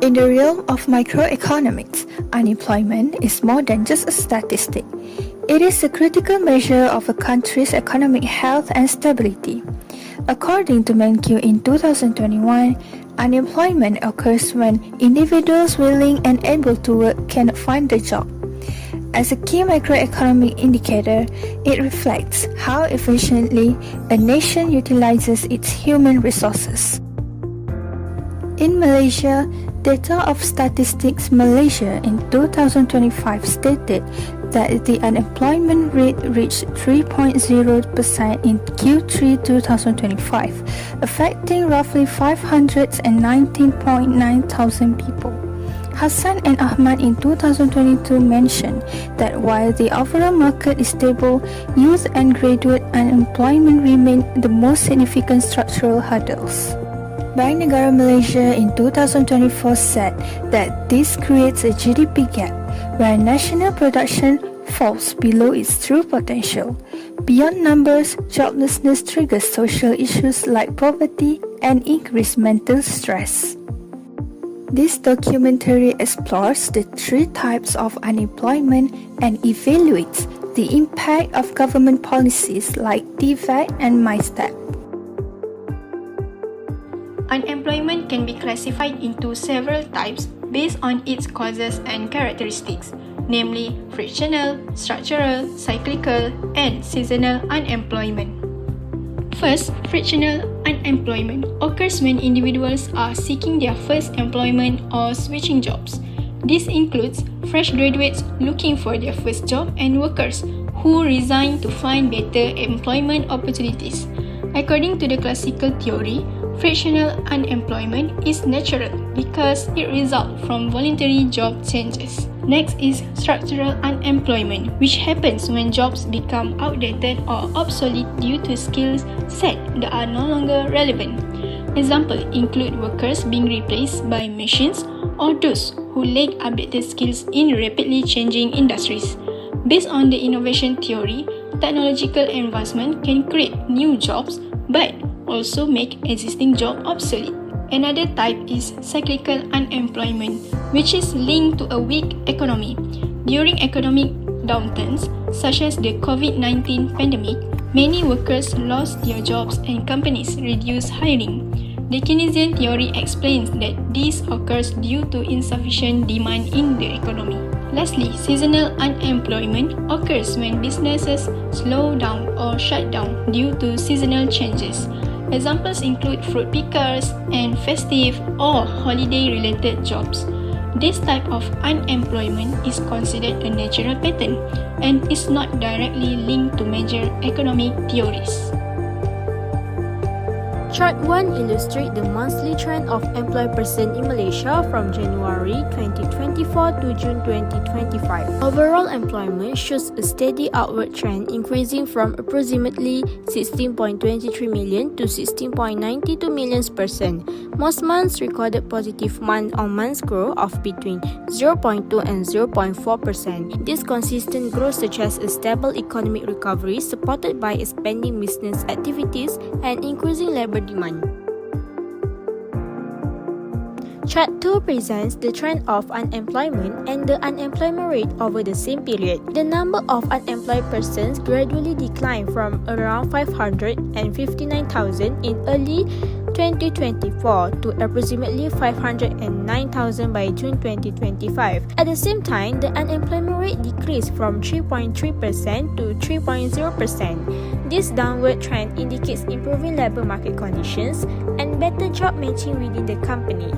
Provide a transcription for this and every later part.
In the realm of microeconomics, unemployment is more than just a statistic. It is a critical measure of a country's economic health and stability. According to MenQ in 2021, unemployment occurs when individuals willing and able to work cannot find a job. As a key macroeconomic indicator, it reflects how efficiently a nation utilizes its human resources. In Malaysia, data of Statistics Malaysia in 2025 stated that the unemployment rate reached 3.0% in Q3 2025, affecting roughly 519.9,000 people. Hassan and Ahmad in 2022 mentioned that while the overall market is stable, youth and graduate unemployment remain the most significant structural hurdles. Bank Negara Malaysia in 2024 said that this creates a GDP gap where national production falls below its true potential. Beyond numbers, joblessness triggers social issues like poverty and increased mental stress. This documentary explores the three types of unemployment and evaluates the impact of government policies like TVET and MyStep. Unemployment can be classified into several types based on its causes and characteristics, namely frictional, structural, cyclical, and seasonal unemployment. First, frictional unemployment occurs when individuals are seeking their first employment or switching jobs. This includes fresh graduates looking for their first job and workers who resign to find better employment opportunities. According to the classical theory, frictional unemployment is natural because it results from voluntary job changes. Next is structural unemployment, which happens when jobs become outdated or obsolete due to skill sets that are no longer relevant. Examples include workers being replaced by machines or those who lack updated skills in rapidly changing industries. Based on the innovation theory, technological advancement can create new jobs but also make existing jobs obsolete. Another type is cyclical unemployment, which is linked to a weak economy. During economic downturns, such as the COVID-19 pandemic, many workers lost their jobs and companies reduced hiring. The Keynesian theory explains that this occurs due to insufficient demand in the economy. Lastly, seasonal unemployment occurs when businesses slow down or shut down due to seasonal changes. Examples include fruit pickers and festive or holiday-related jobs. This type of unemployment is considered a natural pattern and is not directly linked to major economic theories. Chart 1 illustrates the monthly trend of employed person in Malaysia from January 2024 to June 2025. Overall employment shows a steady upward trend, increasing from approximately 16.23 million to 16.92 million person. Most months recorded positive month-on-month growth of between 0.2 and 0.4%. This consistent growth suggests a stable economic recovery supported by expanding business activities and increasing labor demand. Chart 2 presents the trend of unemployment and the unemployment rate over the same period. The number of unemployed persons gradually declined from around 559,000 in early 2024 to approximately 509,000 by June 2025. At the same time, the unemployment rate decreased from 3.3% to 3.0%. This downward trend indicates improving labor market conditions and better job matching within the company.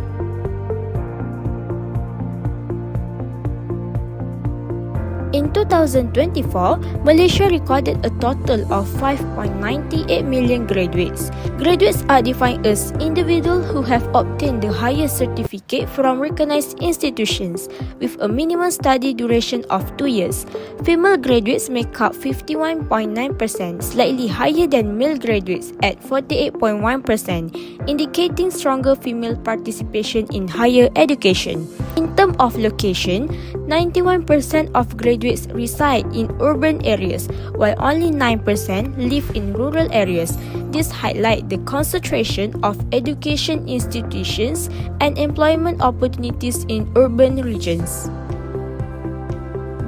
In 2024, Malaysia recorded a total of 5.98 million graduates. Graduates are defined as individuals who have obtained the highest certificate from recognized institutions with a minimum study duration of 2 years. Female graduates make up 51.9%, slightly higher than male graduates at 48.1%, indicating stronger female participation in higher education. In terms of location, 91% of graduates reside in urban areas, while only 9% live in rural areas. This highlights the concentration of education institutions and employment opportunities in urban regions.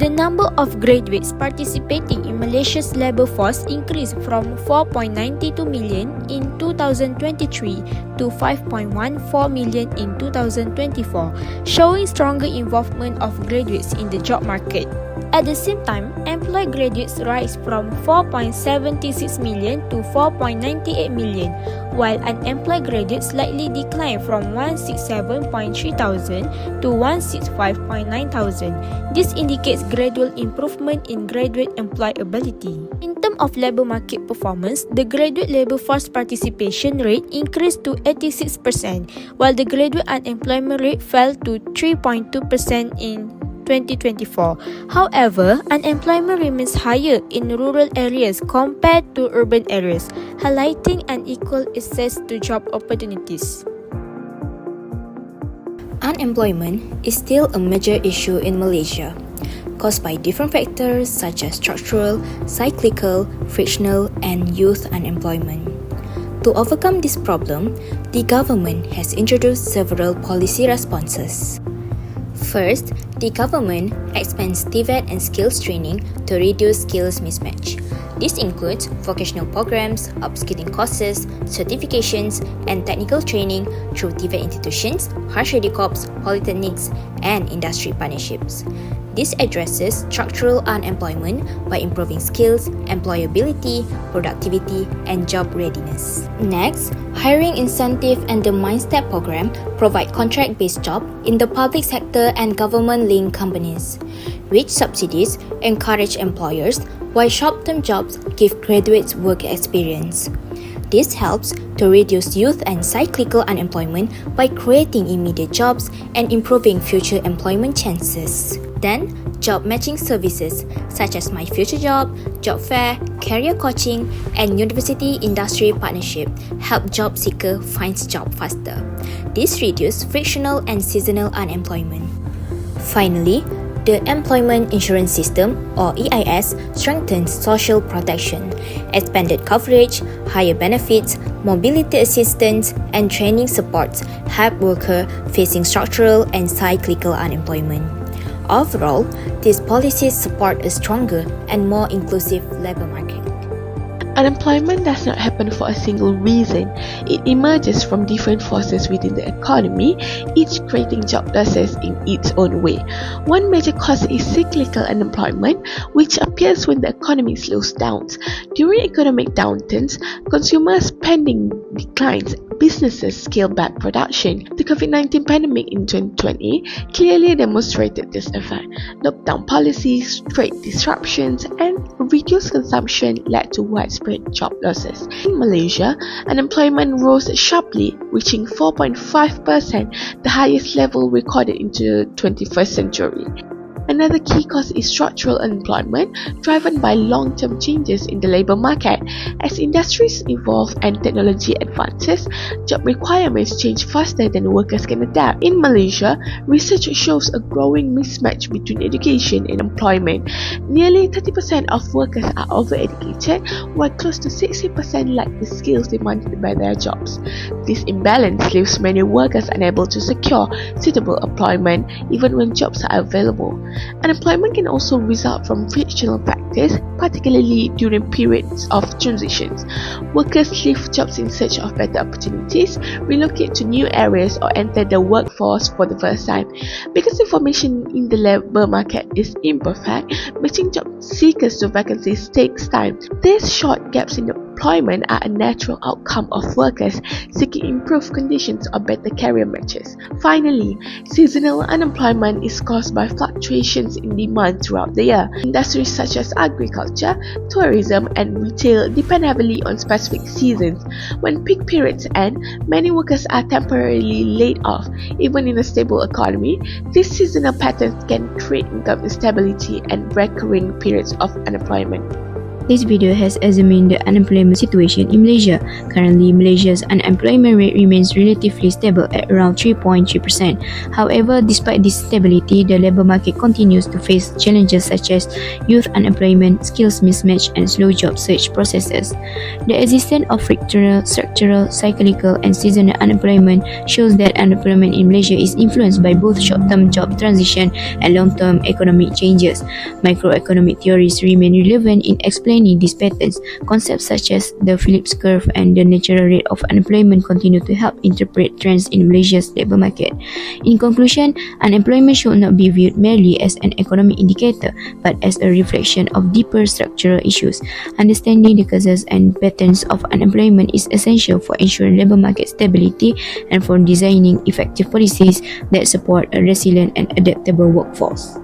The number of graduates participating in Malaysia's labour force increased from 4.92 million in 2023 to 5.14 million in 2024, showing stronger involvement of graduates in the job market. At the same time, employed graduates rise from 4.76 million to 4.98 million, while unemployed graduates slightly decline from 167.3 thousand to 165.9 thousand. This indicates gradual improvement in graduate employability. In terms of labour market performance, the graduate labour force participation rate increased to 86%, while the graduate unemployment rate fell to 3.2% in 2024. However, unemployment remains higher in rural areas compared to urban areas, highlighting unequal access to job opportunities. Unemployment is still a major issue in Malaysia, caused by different factors such as structural, cyclical, frictional, and youth unemployment. To overcome this problem, the government has introduced several policy responses. First, the government expands TVET and skills training to reduce skills mismatch. This includes vocational programs, upskilling courses, certifications, and technical training through TVET institutions, Harsha Corps, polytechnics, and industry partnerships. This addresses structural unemployment by improving skills, employability, productivity, and job readiness. Next, hiring incentive and the MindStep program provide contract-based jobs in the public sector and government-linked companies, which subsidies encourage employers, while short-term jobs give graduates work experience. This helps to reduce youth and cyclical unemployment by creating immediate jobs and improving future employment chances. Then, job matching services such as My Future Job, Job Fair, career coaching, and university industry partnership help job seekers find jobs faster. This reduces frictional and seasonal unemployment. Finally, the Employment Insurance System, or EIS, strengthens social protection, expanded coverage, higher benefits, mobility assistance, and training supports help workers facing structural and cyclical unemployment. Overall, these policies support a stronger and more inclusive labour market. Unemployment does not happen for a single reason. It emerges from different forces within the economy, each creating job losses in its own way. One major cause is cyclical unemployment, which appears when the economy slows down. During economic downturns, consumer spending declines, businesses scale back production. The COVID-19 pandemic in 2020 clearly demonstrated this effect. Lockdown policies, trade disruptions, and reduced consumption led to widespread job losses. In Malaysia, unemployment rose sharply, reaching 4.5%, the highest level recorded in the 21st century. Another key cause is structural unemployment, driven by long-term changes in the labour market. As industries evolve and technology advances, job requirements change faster than workers can adapt. In Malaysia, research shows a growing mismatch between education and employment. Nearly 30% of workers are overeducated, while close to 60% lack the skills demanded by their jobs. This imbalance leaves many workers unable to secure suitable employment even when jobs are available. Unemployment can also result from frictional factors, particularly during periods of transitions. Workers leave jobs in search of better opportunities, relocate to new areas, or enter the workforce for the first time. Because information in the labour market is imperfect, matching job seekers to vacancies takes time. These short gaps in employment are a natural outcome of workers seeking improved conditions or better career matches. Finally, seasonal unemployment is caused by fluctuations in demand throughout the year. Industries such as agriculture, tourism, and retail depend heavily on specific seasons. When peak periods end, many workers are temporarily laid off. Even in a stable economy, these seasonal patterns can create income instability and recurring periods of unemployment. This video has examined the unemployment situation in Malaysia. Currently, Malaysia's unemployment rate remains relatively stable at around 3.3%. However, despite this stability, the labour market continues to face challenges such as youth unemployment, skills mismatch, and slow job search processes. The existence of fractional, structural, cyclical, and seasonal unemployment shows that unemployment in Malaysia is influenced by both short-term job transition and long-term economic changes. Microeconomic theories remain relevant in explaining these patterns. Concepts such as the Phillips curve and the natural rate of unemployment continue to help interpret trends in Malaysia's labour market. In conclusion, unemployment should not be viewed merely as an economic indicator, but as a reflection of deeper structural issues. Understanding the causes and patterns of unemployment is essential for ensuring labour market stability and for designing effective policies that support a resilient and adaptable workforce.